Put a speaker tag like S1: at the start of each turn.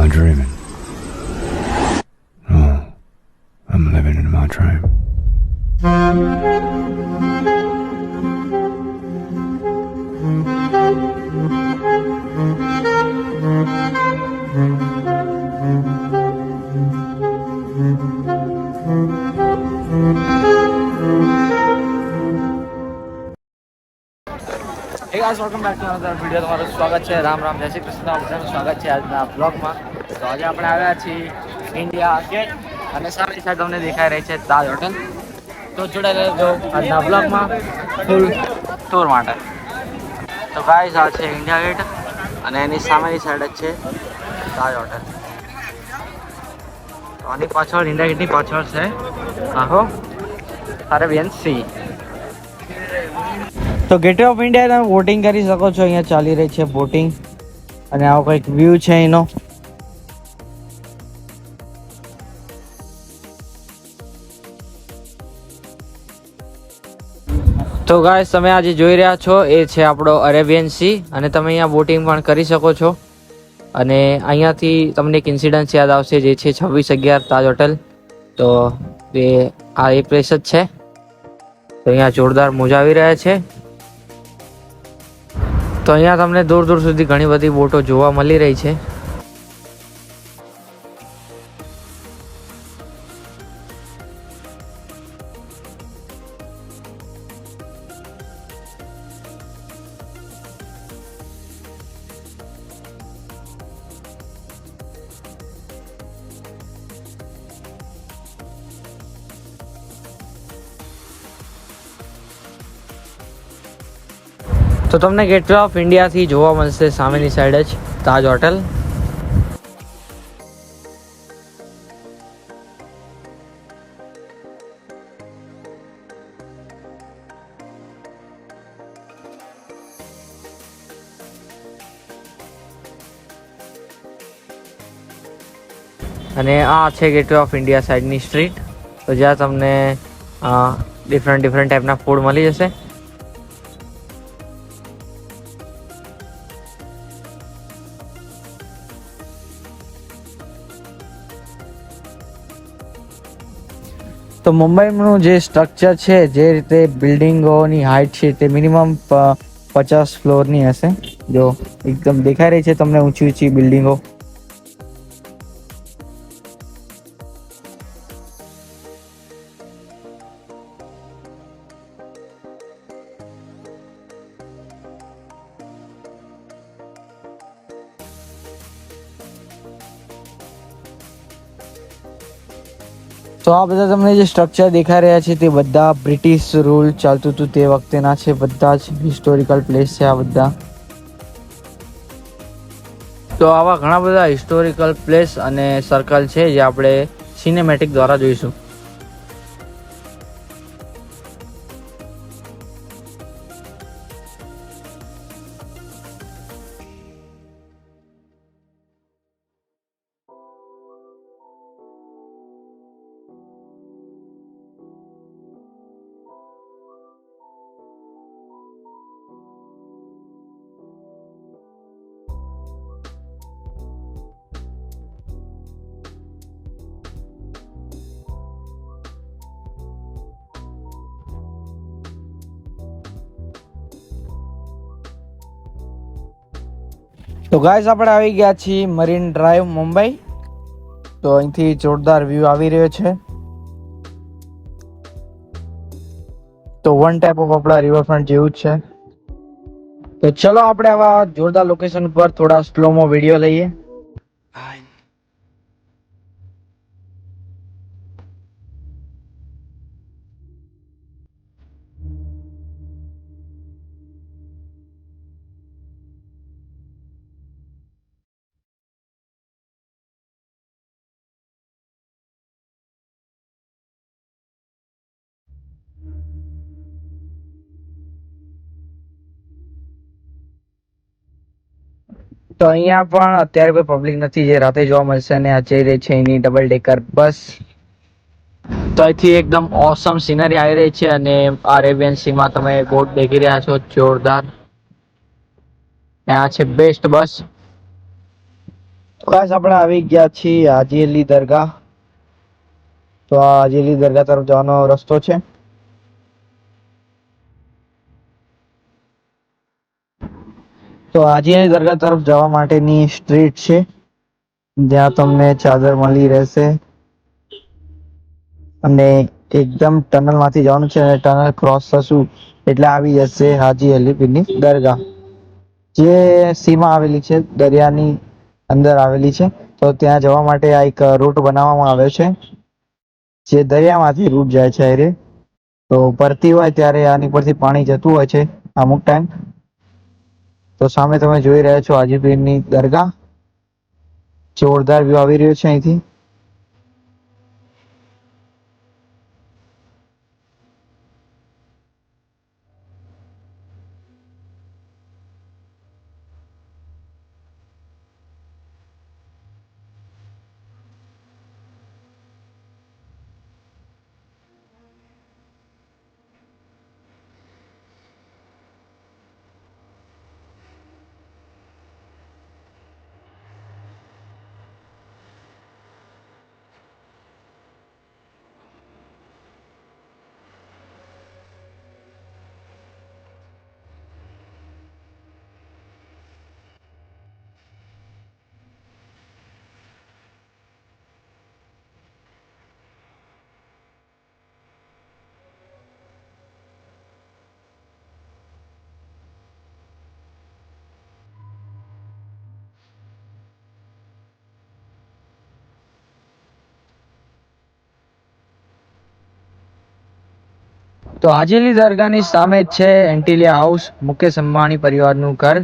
S1: I dreaming? No, I'm living in my dream.
S2: Hey guys, welcome back to another video. તમારું સ્વાગત છે. રામ રામ, જય શ્રી કૃષ્ણ. બધાનું સ્વાગત છે આજના બ્લોગમાં. તો આજે આપણે આવ્યા છીએ ઇન્ડિયા ગેટ અને સામેની સાઈડ તમને દેખાઈ રહી છે તાજ હોટલ. તો જોડાયેલા રહેજો આજના બ્લોગમાં ફૂલ ટૂર માટે. તો ગાઈસ આ છે ઇન્ડિયા ગેટ અને એની સામેની સાઈડ જ છે તાજ હોટલ. તો આની પાછળ ઇન્ડિયા ગેટની પાછળ છે આખો અરેબિયન સી. તો ગેટવે ઓફ ઇન્ડિયા તમે બોટિંગ કરી શકો છો. અહીંયા ચાલી રહી છે બોટિંગ અને આવો કંઈક વ્યૂ છે એનો. તો ગાઈસ તમે આજે જોઈ રહ્યા છો એ છે આપણો અરેબિયન સી અને તમે અહીંયા બોટિંગ પણ કરી શકો છો. અને અહીંયાથી તમને એક ઇન્સિડન્સ યાદ આવશે જે છે 26/11 તાજ હોટલ. તો એ આ એ પ્લેસ જ છે. તો અહીંયા જોરદાર મોજા આવી રહ્યા છે. તો અહીંયા તમને દૂર દૂર સુધી ઘણી બધી બોટો જોવા મળી રહી છે. તો તમને ગેટવે ઓફ ઇન્ડિયાથી જોવા મળશે સામેની સાઈડ જ તાજ હોટલ. અને આ છે ગેટવે ઓફ ઇન્ડિયા સાઈડની સ્ટ્રીટ. તો જ્યાં તમને ડિફરન્ટ ટાઈપના ફૂડ મળી જશે. તો મુંબઈનું જે સ્ટ્રક્ચર છે, જે રીતે બિલ્ડિંગોની હાઇટ છે તે મિનિમમ 50 ફ્લોરની હશે. જો એકદમ દેખાઈ રહી છે તમને ઊંચી ઊંચી બિલ્ડિંગો. તો આ બધા તમને જે સ્ટ્રક્ચર દેખાઈ રહ્યા છે તે બધા બ્રિટિશ રૂલ ચાલતું હતું તે વખતેના છે. બધા જ હિસ્ટોરિકલ પ્લેસ છે આ બધા. તો આવા ઘણા બધા હિસ્ટોરિકલ પ્લેસ અને સર્કલ છે જે આપણે સિનેમેટિક દ્વારા જોઈશું. તો ગાઈસ આપણે આવી ગયા છીએ મરીન ડ્રાઈવ મુંબઈ. તો અહીંથી જોરદાર વ્યૂ આવી રહ્યો છે. તો વન ટાઈપ ઓફ આપણા રિવરફ્રન્ટ જેવું જ છે. તો ચલો આપણે આવા જોરદાર લોકેશન પર થોડા સ્લોમો વિડીયો લઈએ. તો અહીંયા પણ અત્યારે કોઈ પબ્લિક નથી, જે રાતે જોવા મળશે. અને આ જઈ રહી છે એની ડબલ ડેકર બસ. તો અહીંથી એકદમ ઓસમ સિનરી આવી રહી છે અને અરેબિયન સીમાં તમે બોટ દેખી રહ્યા છો જોરદાર. આ છે બેસ્ટ બસ.
S3: ગાઈસ આપણે આવી ગયા છીએ હાજી અલી દરગાહ. તો આ હાજી અલી દરગાહ તરફ જવાનો રસ્તો છે. તો હાજી અલી દરગાહ તરફ જવા માટેની સ્ટ્રીટ છે, જ્યાં તમને ચાદર મળી રહેશે અને એકદમ ટનલ માંથી જવાનું છે અને ટનલ ક્રોસ થશું એટલે આવી જશે હાજી અલીની દરગાહ, જે સીમા આવેલી છે, દરિયાની અંદર આવેલી છે. તો ત્યાં જવા માટે આ એક રૂટ બનાવવામાં આવ્યો છે, જે દરિયામાંથી રૂટ જાય છે હારે. તો ભરતી હોય ત્યારે આની પરથી પાણી જતું હોય છે અમુક ટાઈમ. તો સામે તમે જોઈ રહ્યા છો હાજીપીરની દરગાહ. જોરદાર વ્યુ આવી રહ્યો છે અહીંથી. તો હાજી અલી દરગાહની સામે જ છે એન્ટિલિયા હાઉસ, મુકેશ અંબાણી પરિવારનું ઘર.